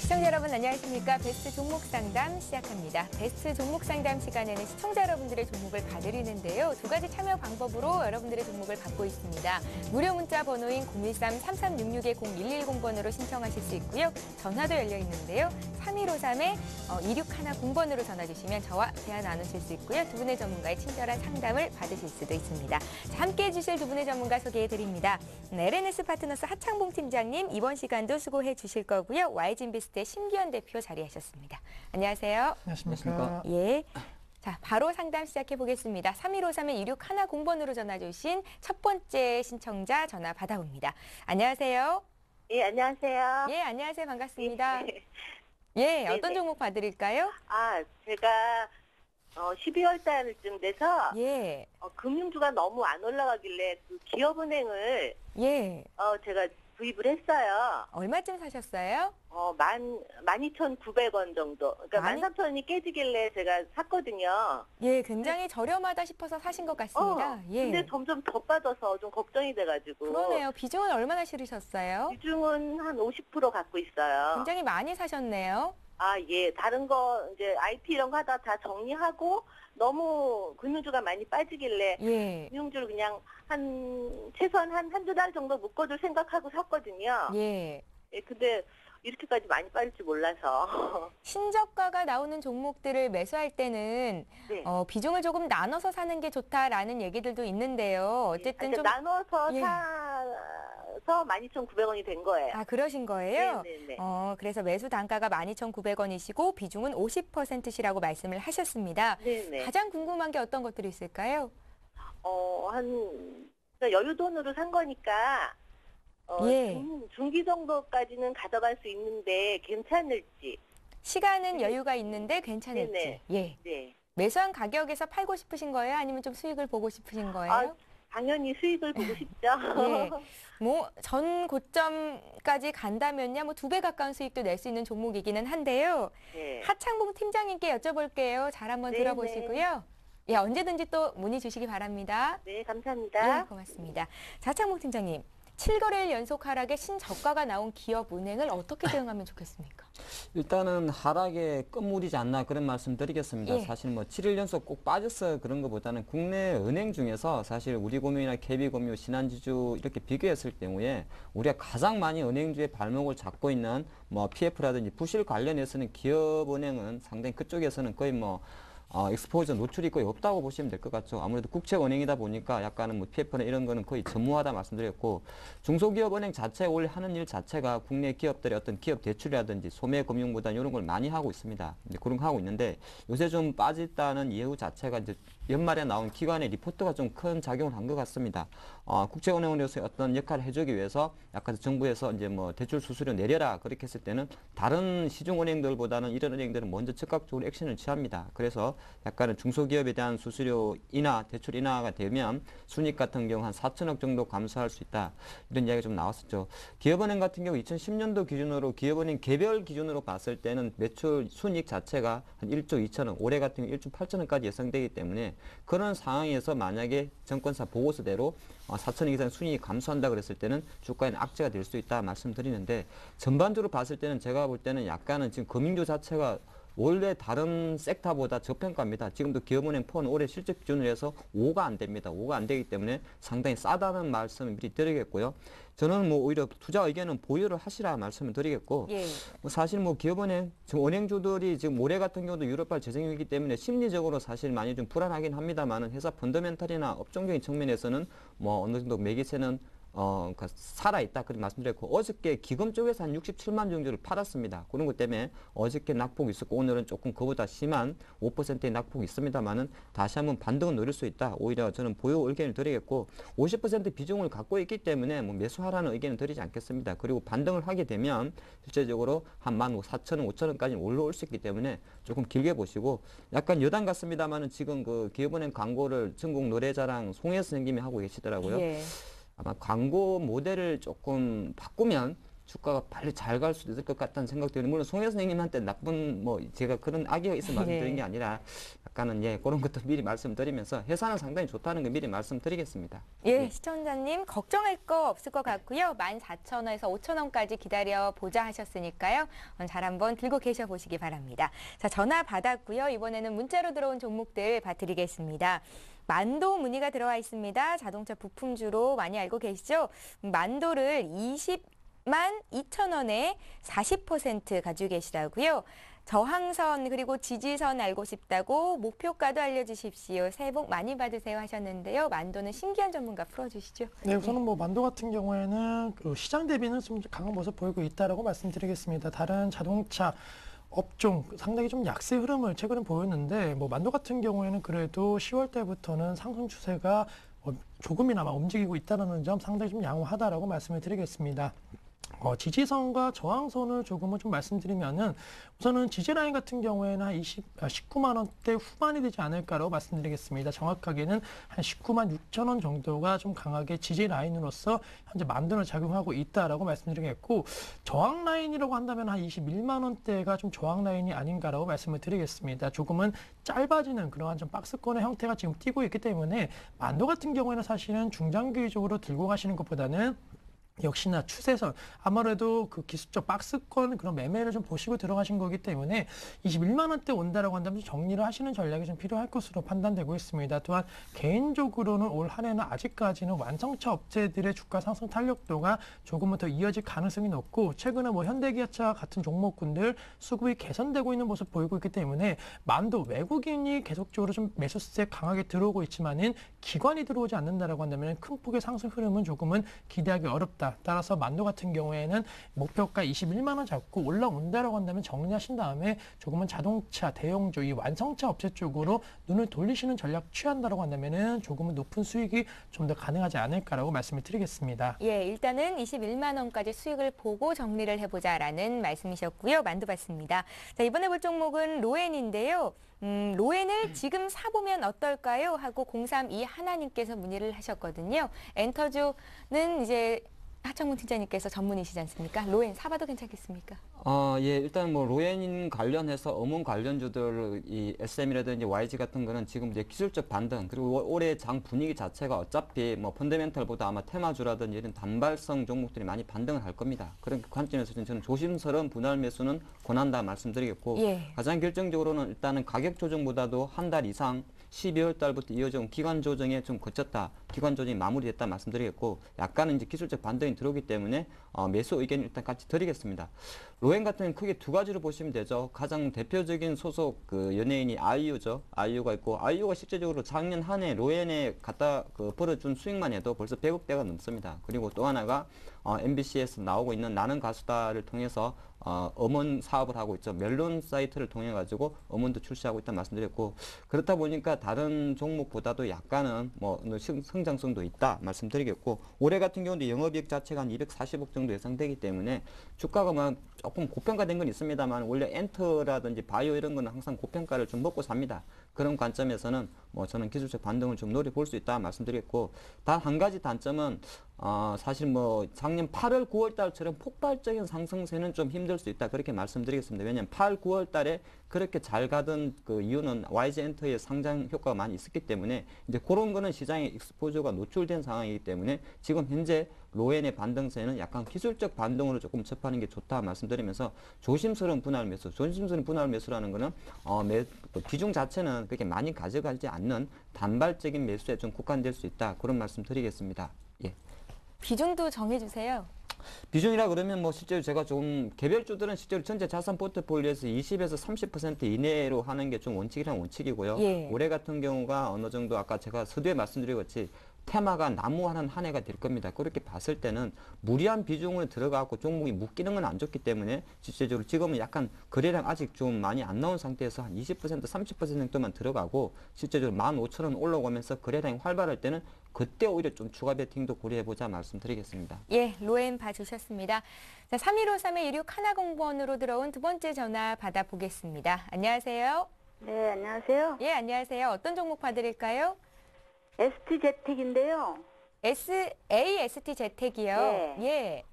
시청자 여러분 안녕하십니까. 베스트 종목 상담 시작합니다. 베스트 종목 상담 시간에는 시청자 여러분들의 종목을 봐드리는데요. 두 가지 참여 방법으로 여러분들의 종목을 받고 있습니다. 무료 문자 번호인 013-3366-0110번으로 신청하실 수 있고요. 전화도 열려 있는데요. 3153-2610번으로 전화 주시면 저와 대화 나누실 수 있고요. 두 분의 전문가의 친절한 상담을 받으실 수도 있습니다. 자, 함께해 주실 두 분의 전문가 소개해 드립니다. LNS 파트너스 하창봉 팀장님 이번 시간도 수고해 주실 거고요. YG인베스트의 심기현 대표 자리하셨습니다. 안녕하세요. 안녕하십니까. 예. 자, 바로 상담 시작해 보겠습니다. 3153-2610번으로 전화 주신 첫 번째 신청자 전화 받아봅니다. 안녕하세요. 예, 안녕하세요. 예, 안녕하세요. 반갑습니다. 예. 예, 어떤 네네. 종목 봐드릴까요? 제가 12월 달쯤 돼서 예, 금융주가 너무 안 올라가길래 그 기업은행을 예. 제가 구입을 했어요. 얼마쯤 사셨어요? 12,900원 정도. 그러니까 13,000원이 깨지길래 제가 샀거든요. 예, 굉장히 저렴하다 싶어서 사신 것 같습니다. 예. 근데 점점 더 빠져서 좀 걱정이 돼가지고. 그러네요. 비중은 얼마나 실으셨어요? 비중은 한 50% 갖고 있어요. 굉장히 많이 사셨네요. 예. 다른 거, 이제 IT 이런 거 하다 다 정리하고 너무 금융주가 많이 빠지길래 예, 금융주를 그냥 최소한 한두 달 정도 묶어줄 생각하고 샀거든요. 예. 예, 근데 이렇게까지 많이 빠질 줄 몰라서. 신저가가 나오는 종목들을 매수할 때는 네. 비중을 조금 나눠서 사는 게 좋다라는 얘기들도 있는데요. 어쨌든 좀 나눠서 예. 사서 12,900원이 된 거예요. 그러신 거예요? 네네네. 그래서 매수 단가가 12,900원이시고 비중은 50%시라고 말씀을 하셨습니다. 네네. 가장 궁금한 게 어떤 것들이 있을까요? 그러니까 여유돈으로 산 거니까 예. 중기 정도까지는 가져갈 수 있는데 괜찮을지. 시간은 여유가 있는데 괜찮을지. 네네. 예. 네. 매수한 가격에서 팔고 싶으신 거예요? 아니면 좀 수익을 보고 싶으신 거예요? 당연히 수익을 보고 싶죠. 예. 뭐 전 고점까지 간다면요, 뭐 2배 가까운 수익도 낼 수 있는 종목이기는 한데요. 네. 하창봉 팀장님께 여쭤볼게요. 잘 한번 네네. 들어보시고요. 예, 언제든지 또 문의 주시기 바랍니다. 네, 감사합니다. 예, 고맙습니다. 자, 하창봉 팀장님, 7거래일 연속 하락에 신저가가 나온 기업은행을 어떻게 대응하면 좋겠습니까? 일단은 하락에 끝물이지 않나 그런 말씀 드리겠습니다. 예. 사실 뭐 7일 연속 꼭 빠져서 그런 것보다는 국내 은행 중에서 사실 우리금융이나 KB금융, 신한지주 이렇게 비교했을 경우에 우리가 가장 많이 은행주의 발목을 잡고 있는 뭐 PF라든지 부실 관련해서는 기업은행은 상당히 그쪽에서는 거의 뭐 익스포저 노출이 거의 없다고 보시면 될 것 같죠. 아무래도 국채은행이다 보니까 약간은 뭐 PF나 이런 거는 거의 전무하다 말씀드렸고, 중소기업은행 자체가 원래 하는 일 자체가 국내 기업들의 어떤 기업 대출이라든지 소매금융보다 이런 걸 많이 하고 있습니다. 이제 그런 거 하고 있는데 요새 좀 빠졌다는 예우 자체가 이제 연말에 나온 기관의 리포트가 좀 큰 작용을 한 것 같습니다. 국채은행으로서 어떤 역할을 해주기 위해서 약간 정부에서 이제 뭐 대출 수수료 내려라 그렇게 했을 때는 다른 시중은행들보다는 이런 은행들은 먼저 적극적으로 액션을 취합니다. 그래서 약간은 중소기업에 대한 수수료 인하, 대출 인하가 되면 순이익 같은 경우 한 4천억 정도 감소할 수 있다. 이런 이야기가 좀 나왔었죠. 기업은행 같은 경우 2010년도 기준으로 기업은행 개별 기준으로 봤을 때는 매출 순이익 자체가 한 1조 2천억, 올해 같은 경우 1조 8천억까지 예상되기 때문에 그런 상황에서 만약에 정권사 보고서대로 4천억 이상 순이익이 감소한다 그랬을 때는 주가에는 악재가 될 수 있다 말씀드리는데, 전반적으로 봤을 때는 제가 볼 때는 약간은 지금 금융주 자체가 원래 다른 섹터보다 저평가입니다. 지금도 기업은행 폰 올해 실적 기준으로 해서 5가 안 됩니다. 5가 안 되기 때문에 상당히 싸다는 말씀을 미리 드리겠고요. 저는 뭐 오히려 투자 의견은 보유를 하시라 말씀을 드리겠고, 예. 뭐 사실 뭐 기업은행, 지금 은행주들이 지금 올해 같은 경우도 유럽발 재정이기 때문에 심리적으로 사실 많이 좀 불안하긴 합니다만은 회사 펀더멘탈이나 업종적인 측면에서는 뭐 어느 정도 매기세는 그러니까 살아있다 그렇게 말씀드렸고, 어저께 기금 쪽에서 한 67만 정도를 팔았습니다. 그런 것 때문에 어저께 낙폭이 있었고 오늘은 조금 그보다 심한 5%의 낙폭이 있습니다만은 다시 한번 반등을 노릴 수 있다. 오히려 저는 보유 의견을 드리겠고, 50% 비중을 갖고 있기 때문에 뭐 매수하라는 의견을 드리지 않겠습니다. 그리고 반등을 하게 되면 실제적으로 한 14,000원, 5,000원까지 올라올 수 있기 때문에 조금 길게 보시고, 약간 여당 같습니다만은 지금 그 기업은행 광고를 전국 노래자랑 송혜 선생님이 하고 계시더라고요. 예. 아마 광고 모델을 조금 바꾸면 주가가 빨리 잘 갈 수도 있을 것 같다는 생각도 드는, 물론 송혜 선생님한테 나쁜 뭐 제가 그런 악의가 있어 말씀드린 게 아니라 약간은 예 그런 것도 미리 말씀드리면서 회사는 상당히 좋다는 거 미리 말씀드리겠습니다. 예, 시청자님 걱정할 거 없을 것 같고요. 14,000원에서 5,000원까지 기다려 보자 하셨으니까요. 잘 한번 들고 계셔 보시기 바랍니다. 자, 전화 받았고요. 이번에는 문자로 들어온 종목들 봐드리겠습니다. 만도 문의가 들어와 있습니다. 자동차 부품주로 많이 알고 계시죠? 만도를 20만 2천원에 40% 가지고 계시다고요. 저항선 그리고 지지선 알고 싶다고 목표가도 알려주십시오. 새해 복 많이 받으세요 하셨는데요. 만도는 신기한 전문가 풀어주시죠. 네, 우선은 뭐 만도 같은 경우에는 그 시장 대비는 좀 강한 모습 보이고 있다라고 말씀드리겠습니다. 다른 자동차 업종 상당히 좀 약세 흐름을 최근에 보였는데 뭐 만도 같은 경우에는 그래도 10월 달부터는 상승 추세가 조금이나마 움직이고 있다는 점 상당히 좀 양호하다라고 말씀을 드리겠습니다. 지지선과 저항선을 조금은 좀 말씀드리면은 우선은 지지라인 같은 경우에는 한 19만 원대 후반이 되지 않을까라고 말씀드리겠습니다. 정확하게는 한 19만 6천 원 정도가 좀 강하게 지지라인으로서 현재 만도를 작용하고 있다라고 말씀드리겠고, 저항라인이라고 한다면 한 21만 원대가 좀 저항라인이 아닌가라고 말씀을 드리겠습니다. 조금은 짧아지는 그러한 좀 박스권의 형태가 지금 띄고 있기 때문에 만도 같은 경우에는 사실은 중장기적으로 들고 가시는 것보다는 역시나 추세선, 아무래도 그 기술적 박스권 그런 매매를 좀 보시고 들어가신 거기 때문에 21만 원대 온다라고 한다면 정리를 하시는 전략이 좀 필요할 것으로 판단되고 있습니다. 또한 개인적으로는 올 한 해는 아직까지는 완성차 업체들의 주가 상승 탄력도가 조금은 더 이어질 가능성이 높고, 최근에 뭐 현대기아차 같은 종목군들 수급이 개선되고 있는 모습 보이고 있기 때문에 만도 외국인이 계속적으로 좀 매수세 강하게 들어오고 있지만은 기관이 들어오지 않는다라고 한다면 큰 폭의 상승 흐름은 조금은 기대하기 어렵다. 따라서 만도 같은 경우에는 목표가 21만 원 잡고 올라온다라고 한다면 정리하신 다음에 조금은 자동차, 대형주, 이 완성차 업체 쪽으로 눈을 돌리시는 전략 취한다라고 한다면은 조금은 높은 수익이 좀 더 가능하지 않을까라고 말씀을 드리겠습니다. 예, 일단은 21만 원까지 수익을 보고 정리를 해보자라는 말씀이셨고요. 만도 봤습니다. 자, 이번에 볼 종목은 로엔인데요. 로엔을 지금 사보면 어떨까요? 하고 032 하나님께서 문의를 하셨거든요. 엔터주는 이제 하창문 팀장님께서 전문이시지 않습니까? 로엔 사봐도 괜찮겠습니까? 예, 일단 뭐 로엔인 관련해서 어문 관련주들 이 SM이라든지 YG 같은 거는 지금 이제 기술적 반등, 그리고 올해 장 분위기 자체가 어차피 뭐 펀더멘털보다 아마 테마주라든지 이런 단발성 종목들이 많이 반등을 할 겁니다. 그런 관점에서 저는 조심스러운 분할 매수는 권한다 말씀드리겠고, 예. 가장 결정적으로는 일단은 가격 조정보다도 한 달 이상 12월 달부터 이어져온 기간 조정에 좀 거쳤다, 기간 조정이 마무리됐다 말씀드리겠고, 약간은 이제 기술적 반등이 들어오기 때문에 매수 의견을 일단 같이 드리겠습니다. 로엔 같은 경우는 크게 두 가지로 보시면 되죠. 가장 대표적인 소속 그 연예인이 아이유죠. 아이유가 있고, 아이유가 실제적으로 작년 한 해 로엔에 갖다 벌어준 수익만 해도 벌써 100억대가 넘습니다. 그리고 또 하나가 MBC에서 나오고 있는 나는 가수다를 통해서 음원 사업을 하고 있죠. 멜론 사이트를 통해 가지고 음원도 출시하고 있다 말씀드렸고, 그렇다 보니까 다른 종목보다도 약간은 뭐 성장성도 있다 말씀드리겠고, 올해 같은 경우도 영업이익 자체가 한 240억 정도 예상되기 때문에 주가가 막 조금 고평가된 건 있습니다만, 원래 엔터라든지 바이오 이런 거는 항상 고평가를 좀 먹고 삽니다. 그런 관점에서는 뭐 저는 기술적 반등을 좀 노려볼 수 있다 말씀드렸고, 단 한 가지 단점은 사실 뭐 작년 8월, 9월 달처럼 폭발적인 상승세는 좀 힘들 수 있다 그렇게 말씀드리겠습니다. 왜냐하면 8, 9월 달에 그렇게 잘 가던 그 이유는 YG 엔터의 상장 효과가 많이 있었기 때문에 이제 그런 거는 시장에 익스포저가 노출된 상황이기 때문에 지금 현재 로엔의 반등세는 약간 기술적 반등으로 조금 접하는 게 좋다 말씀드리면서, 조심스러운 분할 매수, 조심스러운 분할 매수라는 거는 비중 자체는 그렇게 많이 가져가지 않는 단발적인 매수에 좀 국한될 수 있다 그런 말씀 드리겠습니다. 예. 비중도 정해주세요. 비중이라 그러면 뭐 실제로 제가 좀 개별주들은 실제로 전체 자산 포트폴리오에서 20에서 30% 이내로 하는 게 좀 원칙이란 원칙이고요. 예. 올해 같은 경우가 어느 정도 아까 제가 서두에 말씀드렸듯이 테마가 나무하는 한 해가 될 겁니다. 그렇게 봤을 때는 무리한 비중을 들어가고 종목이 묶이는 건 안 좋기 때문에 실제적으로 지금은 약간 거래량 아직 좀 많이 안 나온 상태에서 한 20%, 30% 정도만 들어가고, 실제적으로 15,000원 올라오면서 거래량이 활발할 때는 그때 오히려 좀 추가 베팅도 고려해보자 말씀드리겠습니다. 예, 로엔 봐주셨습니다. 자, 3153-16 하나공무원으로 들어온 두 번째 전화 받아보겠습니다. 안녕하세요. 네, 안녕하세요. 예, 안녕하세요. 어떤 종목 봐드릴까요? ST제택인데요. AST 재택이요. 네. 예.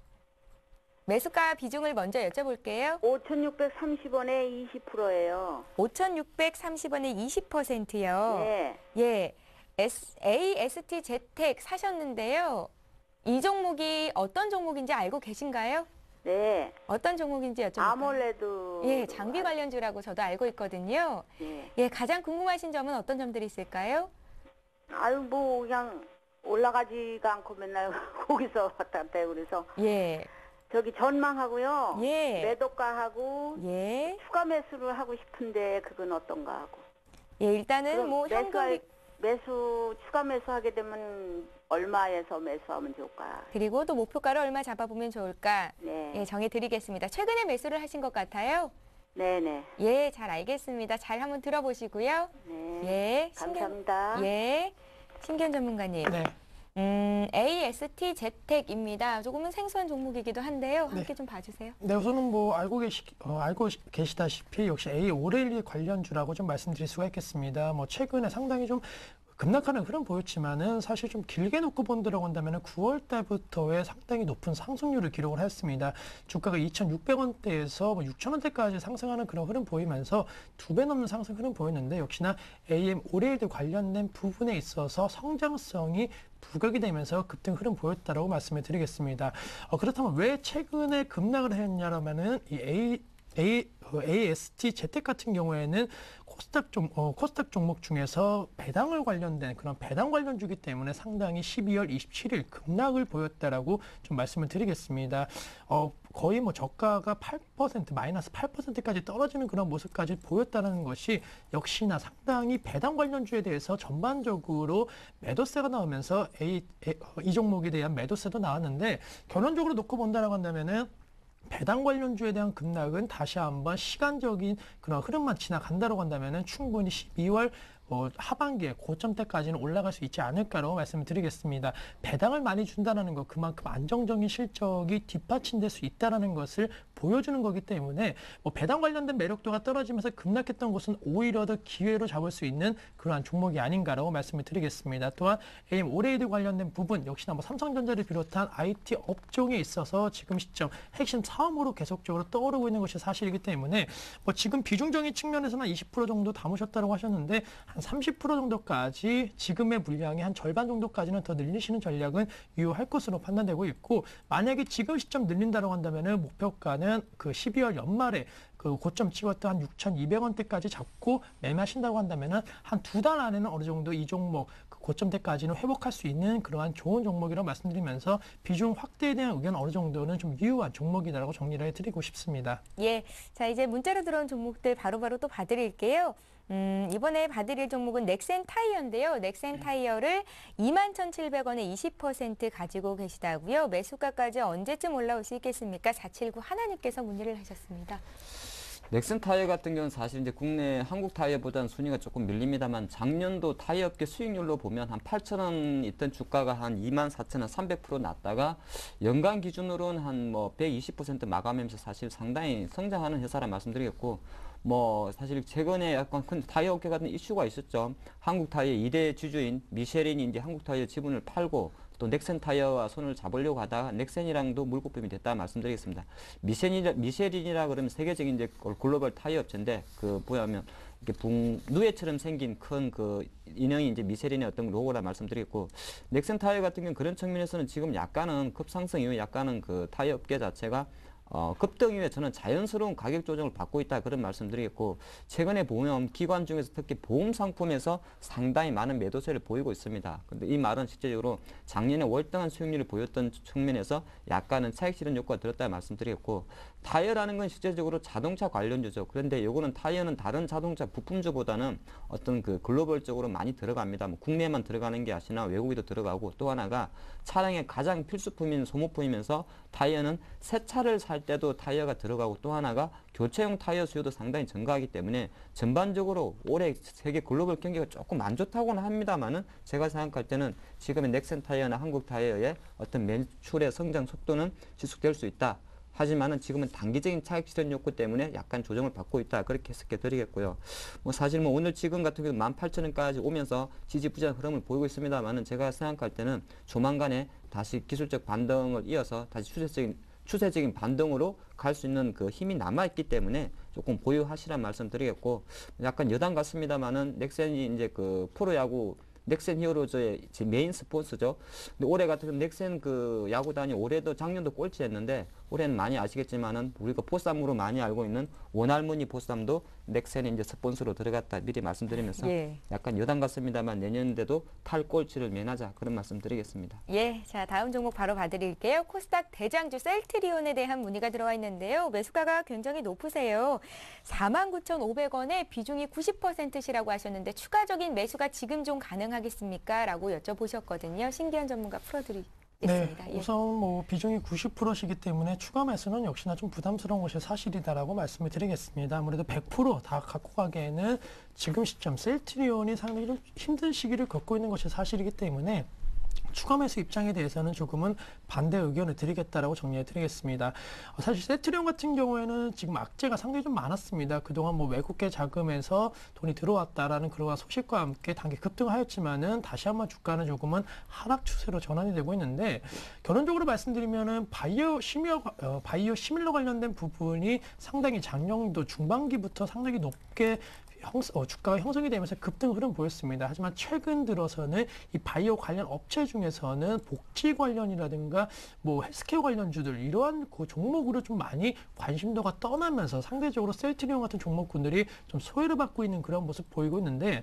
매수가 비중을 먼저 여쭤볼게요. 5,630원에 20%예요. 5,630원에 20%요. 네. 예. AST 재택 사셨는데요. 이 종목이 어떤 종목인지 알고 계신가요? 네. 어떤 종목인지 여쭤볼까요? 아몰레드. 예, 장비 관련주라고 저도 알고 있거든요. 네. 예, 가장 궁금하신 점은 어떤 점들이 있을까요? 아유, 뭐, 그냥 올라가지가 않고 맨날 거기서 왔다 갔다 해요. 그래서 예. 저기 전망하고요. 예. 매도가하고 예. 추가 매수를 하고 싶은데 그건 어떤가 하고. 예, 일단은 그럼 뭐 현금 추가 매수하게 되면 얼마에서 매수하면 좋을까? 그리고 또 목표가를 얼마 잡아보면 좋을까? 네. 예, 정해드리겠습니다. 최근에 매수를 하신 것 같아요? 네네. 예, 잘 알겠습니다. 잘 한번 들어보시고요. 네. 예, 감사합니다. 예, 신견 전문가님. 네. AST 재택입니다. 조금은 생소한 종목이기도 한데요. 함께 네. 좀 봐주세요. 네, 우선은 뭐 알고 계시다시피 역시 A 오레일리 관련주라고 좀 말씀드릴 수가 있겠습니다. 뭐 최근에 상당히 좀 급락하는 흐름 보였지만은 사실 좀 길게 놓고 본다라고 한다면은 9월 달부터의 상당히 높은 상승률을 기록을 했습니다. 주가가 2,600원대에서 뭐 6,000원대까지 상승하는 그런 흐름 보이면서 2배 넘는 상승 흐름 보였는데 역시나 AM 오레일리 관련된 부분에 있어서 성장성이 부각이 되면서 급등 흐름 보였다라고 말씀을 드리겠습니다. 그렇다면 왜 최근에 급락을 했냐라면은 이 AST 재택 같은 경우에는 코스닥 종목 중에서 배당을 관련된 그런 배당 관련주기 때문에 상당히 12월 27일 급락을 보였다라고 좀 말씀을 드리겠습니다. 거의 뭐 저가가 8% 마이너스 8%까지 떨어지는 그런 모습까지 보였다는 것이 역시나 상당히 배당 관련주에 대해서 전반적으로 매도세가 나오면서 이 종목에 대한 매도세도 나왔는데 결론적으로 놓고 본다라고 한다면은 배당 관련주에 대한 급락은 다시 한번 시간적인 그런 흐름만 지나간다고 한다면은 충분히 12월 하반기에 고점대까지는 올라갈 수 있지 않을까라고 말씀을 드리겠습니다. 배당을 많이 준다는 것, 그만큼 안정적인 실적이 뒷받침될 수 있다는 것을 보여주는 거기 때문에 뭐 배당 관련된 매력도가 떨어지면서 급락했던 곳은 오히려 더 기회로 잡을 수 있는 그러한 종목이 아닌가라고 말씀을 드리겠습니다. 또한 AM 오레이드 관련된 부분 역시나 뭐 삼성전자를 비롯한 IT 업종에 있어서 지금 시점 핵심 사업으로 계속적으로 떠오르고 있는 것이 사실이기 때문에 뭐 지금 비중적인 측면에서는 20% 정도 담으셨다고 하셨는데 한 30% 정도까지 지금의 물량의 한 절반 정도까지는 더 늘리시는 전략은 유효할 것으로 판단되고 있고 만약에 지금 시점 늘린다고 한다면은 목표가는 그 12월 연말에 그 고점 찍었던 한 6,200원대까지 잡고 매매하신다고 한다면은 한 2달 안에는 어느 정도 이 종목 그 고점대까지는 회복할 수 있는 그러한 좋은 종목이라고 말씀드리면서 비중 확대에 대한 의견 어느 정도는 좀 유효한 종목이다라고 정리를 해드리고 싶습니다. 예, 자 이제 문자로 들어온 종목들 바로바로 또 봐드릴게요. 이번에 봐드릴 종목은 넥센 타이어인데요. 넥센 타이어를 21,700원에 20% 가지고 계시다고요. 매수가까지 언제쯤 올라올 수 있겠습니까? 479 하나님께서 문의를 하셨습니다. 넥슨 타이어 같은 경우는 사실 이제 국내 한국 타이어보다는 순위가 조금 밀립니다만 작년도 타이어 업계 수익률로 보면 한 8,000원 있던 주가가 한 24,000원 300% 났다가 연간 기준으로는 한 뭐 120% 마감하면서 사실 상당히 성장하는 회사라 말씀드리겠고 뭐 사실 최근에 약간 큰 타이어 업계 같은 이슈가 있었죠. 한국 타이어 2대 주주인 미쉐린이 이제 한국 타이어 지분을 팔고 또 넥센 타이어와 손을 잡으려고 하다가 넥센이랑도 물거품이 됐다 말씀드리겠습니다. 미쉐린이라 그러면 세계적인 이제 글로벌 타이어 업체인데 그 보면 이렇게 누에처럼 생긴 큰 그 인형이 이제 미쉐린의 어떤 로고라 말씀드리겠고 넥센 타이어 같은 경우는 그런 측면에서는 지금 약간은 급상승 이후 약간은 그 타이어 업계 자체가 급등 이후에 저는 자연스러운 가격 조정을 받고 있다 그런 말씀드리겠고 최근에 보면 기관 중에서 특히 보험 상품에서 상당히 많은 매도세를 보이고 있습니다. 근데 이 말은 실제적으로 작년에 월등한 수익률을 보였던 측면에서 약간은 차익 실현 효과가 들었다 말씀드리겠고 타이어라는 건 실제적으로 자동차 관련주죠. 그런데 이거는 타이어는 다른 자동차 부품주보다는 어떤 그 글로벌적으로 많이 들어갑니다. 뭐 국내에만 들어가는 게 아니라 외국에도 들어가고 또 하나가 차량의 가장 필수품인 소모품이면서 타이어는 새 차를 살 때도 타이어가 들어가고 또 하나가 교체용 타이어 수요도 상당히 증가하기 때문에 전반적으로 올해 세계 글로벌 경기가 조금 안 좋다고는 합니다만은 제가 생각할 때는 지금의 넥센 타이어나 한국 타이어의 어떤 매출의 성장 속도는 지속될 수 있다. 하지만은 지금은 단기적인 차익 실현 욕구 때문에 약간 조정을 받고 있다. 그렇게 해석해 드리겠고요. 뭐 사실 뭐 오늘 지금 같은 경우 18,000원까지 오면서 지지부진한 흐름을 보이고 있습니다만은 제가 생각할 때는 조만간에 다시 기술적 반등을 이어서 다시 추세적인 반등으로 갈 수 있는 그 힘이 남아있기 때문에 조금 보유하시란 말씀 드리겠고, 약간 여담 같습니다만은 넥센이 이제 그 프로야구 넥센 히어로즈의 메인 스폰서죠. 근데 올해 같은 넥센 그 야구단이 올해도 작년도 꼴찌했는데 올해는 많이 아시겠지만은 우리가 보쌈으로 많이 알고 있는 원할머니 보쌈도 넥센이 이제 스폰서로 들어갔다 미리 말씀드리면서 예. 약간 여담 같습니다만 내년에도 탈꼴찌를 면하자 그런 말씀 드리겠습니다. 예, 자 다음 종목 바로 봐드릴게요. 코스닥 대장주 셀트리온에 대한 문의가 들어와 있는데요. 매수가가 굉장히 높으세요. 49,500원에 비중이 90%시라고 하셨는데 추가적인 매수가 지금 좀 가능하겠습니까? 라고 여쭤보셨거든요. 신기한 전문가 풀어드리겠습니다. 네, 예. 우선 뭐 비중이 90%시기 때문에 추가 매수는 역시나 좀 부담스러운 것이 사실이다라고 말씀을 드리겠습니다. 아무래도 100% 다 갖고 가기에는 지금 시점 셀트리온이 상당히 좀 힘든 시기를 겪고 있는 것이 사실이기 때문에 추가 매수 입장에 대해서는 조금은 반대 의견을 드리겠다라고 정리해 드리겠습니다. 사실 셀트리온 같은 경우에는 지금 악재가 상당히 좀 많았습니다. 그동안 뭐 외국계 자금에서 돈이 들어왔다라는 그러한 소식과 함께 단기 급등하였지만은 다시 한번 주가는 조금은 하락 추세로 전환이 되고 있는데, 결론적으로 말씀드리면은 바이오 시밀러 관련된 부분이 상당히 작년도 중반기부터 상당히 높게 주가가 형성이 되면서 급등 흐름 보였습니다. 하지만 최근 들어서는 이 바이오 관련 업체 중에서는 복지 관련이라든가 뭐 헬스케어 관련주들 이러한 그 종목으로 좀 많이 관심도가 떠나면서 상대적으로 셀트리온 같은 종목군들이 좀 소외를 받고 있는 그런 모습 보이고 있는데,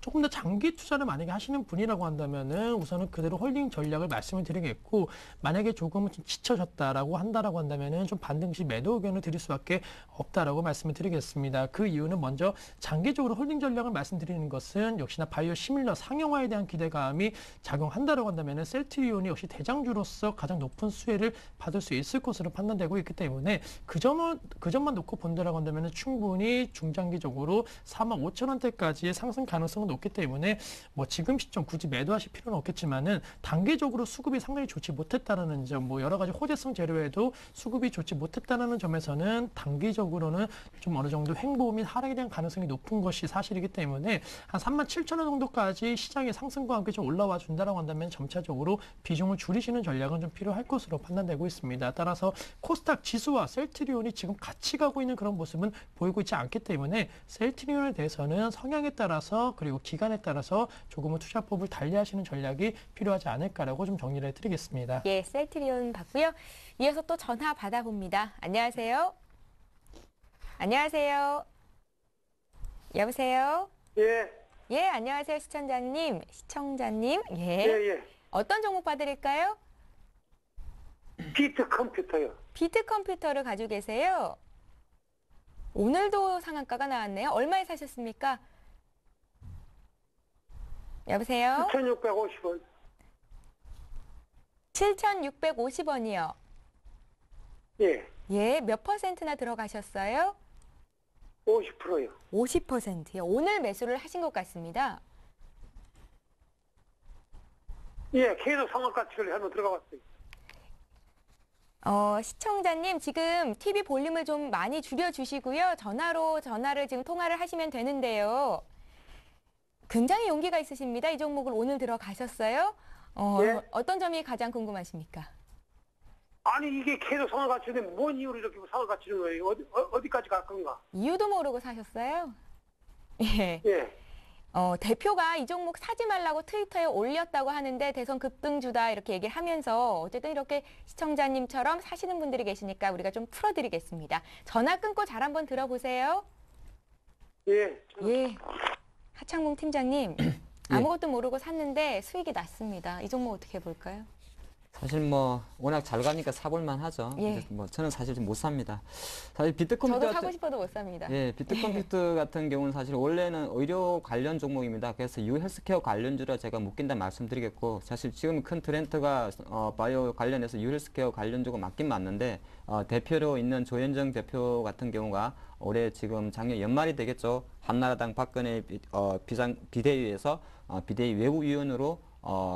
조금 더 장기 투자를 만약에 하시는 분이라고 한다면은 우선은 그대로 홀딩 전략을 말씀을 드리겠고, 만약에 조금은 좀 지쳐졌다라고 한다면은 좀 반등 시 매도 의견을 드릴 수밖에 없다라고 말씀을 드리겠습니다. 그 이유는 먼저 장기적으로 홀딩 전략을 말씀드리는 것은 역시나 바이오 시밀러 상용화에 대한 기대감이 작용한다라고 한다면은 셀트리온이 역시 대장주로서 가장 높은 수혜를 받을 수 있을 것으로 판단되고 있기 때문에 그 점만 놓고 본다라고 한다면은 충분히 중장기적으로 45,000원대까지의 상승 가능성은 높기 때문에 뭐 지금 시점 굳이 매도하실 필요는 없겠지만은 단기적으로 수급이 상당히 좋지 못했다는 점, 뭐 여러 가지 호재성 재료에도 수급이 좋지 못했다는 점에서는 단기적으로는 좀 어느 정도 횡보 및 하락에 대한 가능성이 높은 것이 사실이기 때문에 한 37,000원 정도까지 시장의 상승과 함께 좀 올라와 준다라고 한다면 점차적으로 비중을 줄이시는 전략은 좀 필요할 것으로 판단되고 있습니다. 따라서 코스닥 지수와 셀트리온이 지금 같이 가고 있는 그런 모습은 보이고 있지 않기 때문에 셀트리온에 대해서는 성향에 따라서 그리고 기간에 따라서 조금은 투자법을 달리하시는 전략이 필요하지 않을까라고 좀 정리를 해드리겠습니다. 예, 셀트리온 받고요. 이어서 또 전화 받아봅니다. 안녕하세요. 안녕하세요. 여보세요. 예, 예, 안녕하세요, 시청자님. 예. 예. 어떤 종목 봐드릴까요? 비트 컴퓨터요. 비트 컴퓨터를 가지고 계세요. 오늘도 상한가가 나왔네요. 얼마에 사셨습니까? 여보세요? 1,650원. 7,650원이요. 예, 예, 몇 퍼센트나 들어가셨어요? 50%요. 50%요. 오늘 매수를 하신 것 같습니다. 예, 계속 상한가 치를 한번 들어가 봤어요. 시청자님, 지금 TV 볼륨을 좀 많이 줄여주시고요. 전화를 지금 통화를 하시면 되는데요. 굉장히 용기가 있으십니다. 이 종목을 오늘 들어가셨어요. 예. 어떤 점이 가장 궁금하십니까? 아니, 이게 계속 상한가 치는데 뭔 이유로 이렇게 상한가 치는 거예요? 어디까지 갈 건가? 이유도 모르고 사셨어요? 예. 예. 대표가 이 종목 사지 말라고 트위터에 올렸다고 하는데 대선 급등주다 이렇게 얘기를 하면서 어쨌든 이렇게 시청자님처럼 사시는 분들이 계시니까 우리가 좀 풀어드리겠습니다. 전화 끊고 잘 한번 들어보세요. 예. 예. 하창봉 팀장님, 아무것도 모르고 샀는데 수익이 났습니다. 이 종목 어떻게 볼까요? 사실 뭐 워낙 잘 가니까 사볼만 하죠. 예. 그래서 뭐 저는 사실 좀 못 삽니다. 사실 비트컴퓨터 저도 사고 싶어도 못 삽니다. 예, 비트컴퓨터 같은 경우는 사실 원래는 의료 관련 종목입니다. 그래서 유헬스케어 관련주라 제가 묶인다 말씀드리겠고, 사실 지금 큰 트렌드가 바이오 관련해서 유헬스케어 관련주가 맞긴 맞는데, 대표로 있는 조현정 대표 같은 경우가 올해 지금 작년 연말이 되겠죠. 한나라당 박근혜 비대위에서 비대위 외부위원으로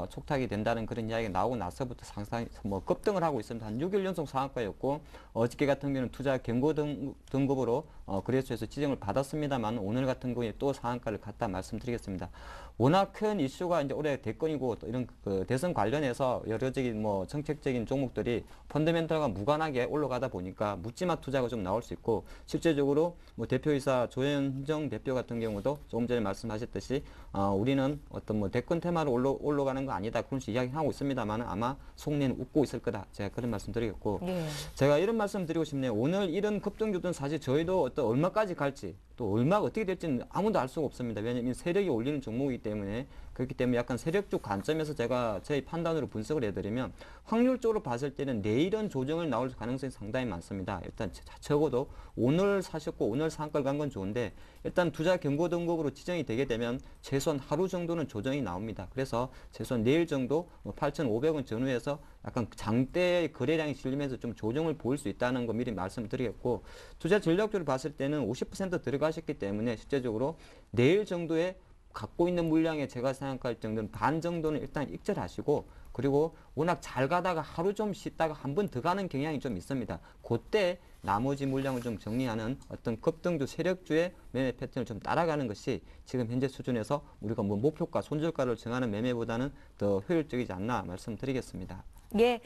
촉탁이 된다는 그런 이야기가 나오고 나서부터 상당히 뭐 급등을 하고 있습니다. 한 6일 연속 상한가였고, 어저께 같은 경우는 투자 경고 등급으로 거래소에서 지정을 받았습니다만 오늘 같은 경우에 또 상한가를 갖다 말씀드리겠습니다. 워낙 큰 이슈가 이제 올해 대권이고 또 이런 그 대선 관련해서 여러적인 뭐 정책적인 종목들이 펀더멘털과 무관하게 올라가다 보니까 묻지마 투자가 좀 나올 수 있고 실제적으로 뭐 대표이사 조현정 대표 같은 경우도 조금 전에 말씀하셨듯이 우리는 어떤 뭐 대권 테마로 올라가는 거 아니다 그런 식으로 이야기하고 있습니다만 아마 속내는 웃고 있을 거다 제가 그런 말씀드리겠고 제가 이런 말씀 드리고 싶네요. 오늘 이런 급등주든 사실 저희도 어떤 얼마까지 갈지 또 얼마가 어떻게 될지는 아무도 알 수가 없습니다. 왜냐하면 세력이 올리는 종목이기 때문에 그렇기 때문에 약간 세력적 관점에서 제가 저희 판단으로 분석을 해드리면 확률적으로 봤을 때는 내일은 조정을 나올 가능성이 상당히 많습니다. 일단 적어도 오늘 사셨고 오늘 상한가를 간 건 좋은데 일단 투자 경고 등급으로 지정이 되게 되면 최소한 하루 정도는 조정이 나옵니다. 그래서 최소한 내일 정도 8,500원 전후에서 약간 장대 거래량이 실리면서 좀 조정을 보일 수 있다는 거 미리 말씀드리겠고 투자 전략적으로 봤을 때는 50% 들어가셨기 때문에 실제적으로 내일 정도에 갖고 있는 물량에 제가 생각할 정도는 반 정도는 일단 익절하시고 그리고 워낙 잘 가다가 하루 좀 쉬다가 한 번 더 가는 경향이 좀 있습니다. 그때 나머지 물량을 좀 정리하는 어떤 급등주 세력주의 매매 패턴을 좀 따라가는 것이 지금 현재 수준에서 우리가 뭐 목표가 손절가를 정하는 매매보다는 더 효율적이지 않나 말씀드리겠습니다. 예.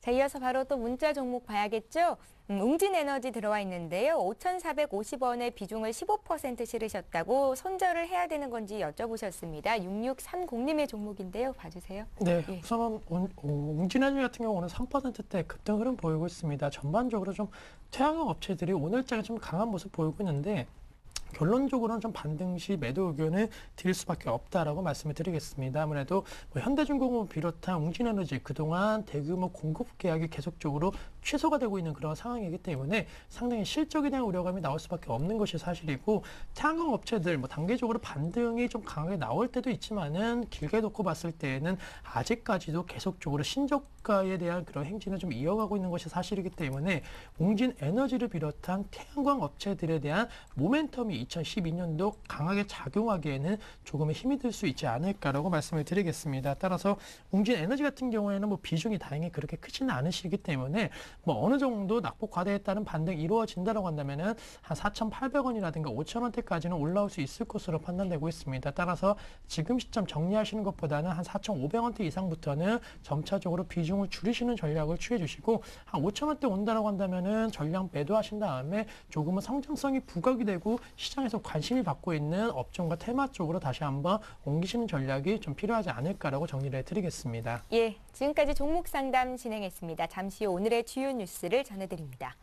자, 이어서 바로 또 문자 종목 봐야겠죠? 웅진에너지 들어와 있는데요. 5,450원의 비중을 15% 실으셨다고 손절을 해야 되는 건지 여쭤보셨습니다. 6630님의 종목인데요. 봐주세요. 네, 예. 우선은 웅진에너지 같은 경우는 3%대 급등 흐름 보이고 있습니다. 전반적으로 좀 태양광 업체들이 오늘장에 좀 강한 모습 보이고 있는데 결론적으로는 좀 반등 시 매도 의견을 드릴 수밖에 없다라고 말씀을 드리겠습니다. 아무래도 뭐 현대중공업을 비롯한 웅진에너지 그동안 대규모 공급 계약이 계속적으로 취소가 되고 있는 그런 상황이기 때문에 상당히 실적에 대한 우려감이 나올 수밖에 없는 것이 사실이고 태양광 업체들 뭐 단계적으로 반등이 좀 강하게 나올 때도 있지만은 길게 놓고 봤을 때에는 아직까지도 계속적으로 신저가에 대한 그런 행진을 좀 이어가고 있는 것이 사실이기 때문에 웅진에너지를 비롯한 태양광 업체들에 대한 모멘텀이 2012년도 강하게 작용하기에는 조금의 힘이 들 수 있지 않을까라고 말씀을 드리겠습니다. 따라서 웅진에너지 같은 경우에는 뭐 비중이 다행히 그렇게 크지는 않으시기 때문에 뭐 어느 정도 낙폭 과대에 따른 반등이 이루어진다고 한다면은 한 4,800원이라든가 5,000원대까지는 올라올 수 있을 것으로 판단되고 있습니다. 따라서 지금 시점 정리하시는 것보다는 한 4,500원대 이상부터는 점차적으로 비중을 줄이시는 전략을 취해 주시고 한 5,000원대 온다라고 한다면은 전량 매도하신 다음에 조금은 성장성이 부각이 되고 시장에서 관심이 받고 있는 업종과 테마 쪽으로 다시 한번 옮기시는 전략이 좀 필요하지 않을까라고 정리를 해드리겠습니다. 예, 지금까지 종목 상담 진행했습니다. 잠시 후 오늘의 주요 뉴스를 전해드립니다.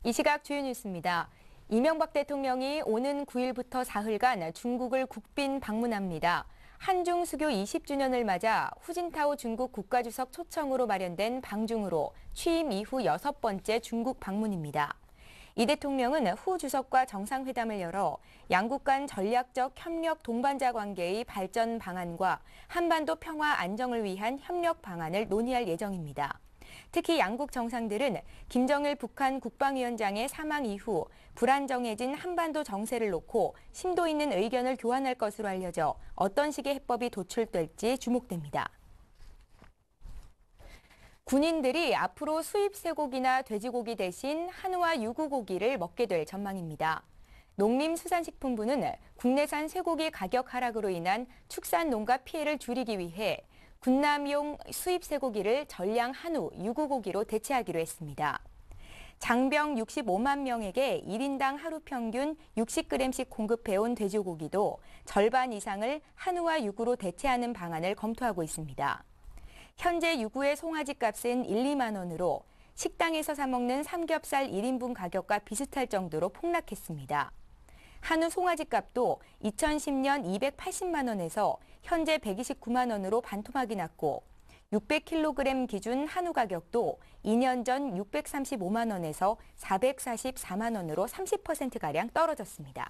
이 시각 주요 뉴스입니다. 이명박 대통령이 오는 9일부터 사흘간 중국을 국빈 방문합니다. 한중 수교 20주년을 맞아 후진타오 중국 국가주석 초청으로 마련된 방중으로 취임 이후 6번째 중국 방문입니다. 이 대통령은 후 주석과 정상회담을 열어 양국 간 전략적 협력 동반자 관계의 발전 방안과 한반도 평화 안정을 위한 협력 방안을 논의할 예정입니다. 특히 양국 정상들은 김정일 북한 국방위원장의 사망 이후 불안정해진 한반도 정세를 놓고 심도 있는 의견을 교환할 것으로 알려져 어떤 식의 해법이 도출될지 주목됩니다. 군인들이 앞으로 수입 쇠고기나 돼지고기 대신 한우와 유구고기를 먹게 될 전망입니다. 농림수산식품부는 국내산 쇠고기 가격 하락으로 인한 축산 농가 피해를 줄이기 위해 군남용 수입 쇠고기를 전량 한우, 유구고기로 대체하기로 했습니다. 장병 65만 명에게 1인당 하루 평균 60g씩 공급해온 돼지고기도 절반 이상을 한우와 유구로 대체하는 방안을 검토하고 있습니다. 현재 유구의 송아지 값은 1, 2만 원으로 식당에서 사 먹는 삼겹살 1인분 가격과 비슷할 정도로 폭락했습니다. 한우 송아지 값도 2010년 280만 원에서 현재 129만 원으로 반토막이 났고 600kg 기준 한우 가격도 2년 전 635만 원에서 444만 원으로 30%가량 떨어졌습니다.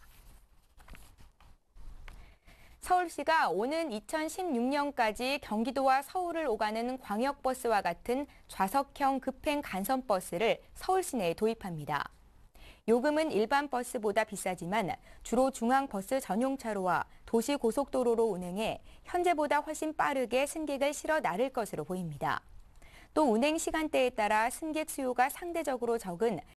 서울시가 오는 2016년까지 경기도와 서울을 오가는 광역버스와 같은 좌석형 급행 간선버스를 서울 시내에 도입합니다. 요금은 일반 버스보다 비싸지만 주로 중앙버스 전용차로와 도시고속도로로 운행해 현재보다 훨씬 빠르게 승객을 실어 나를 것으로 보입니다. 또 운행 시간대에 따라 승객 수요가 상대적으로 적은